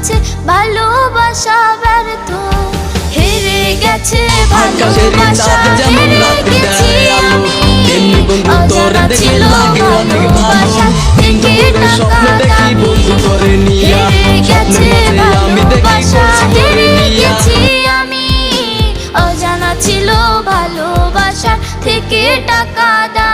কাছে ভালোবাসা ব্যর্থ, হেরে গেছে ভালোবাসা, হেরে গেছি আমি। অজানা ছিল ভালোবাসা থেকে টাকা দামি, হেরে গেছে ভালোবাসা, হেরে গেছি আমি। অজানা ছিল ভালোবাসা থেকে টাকা দামি।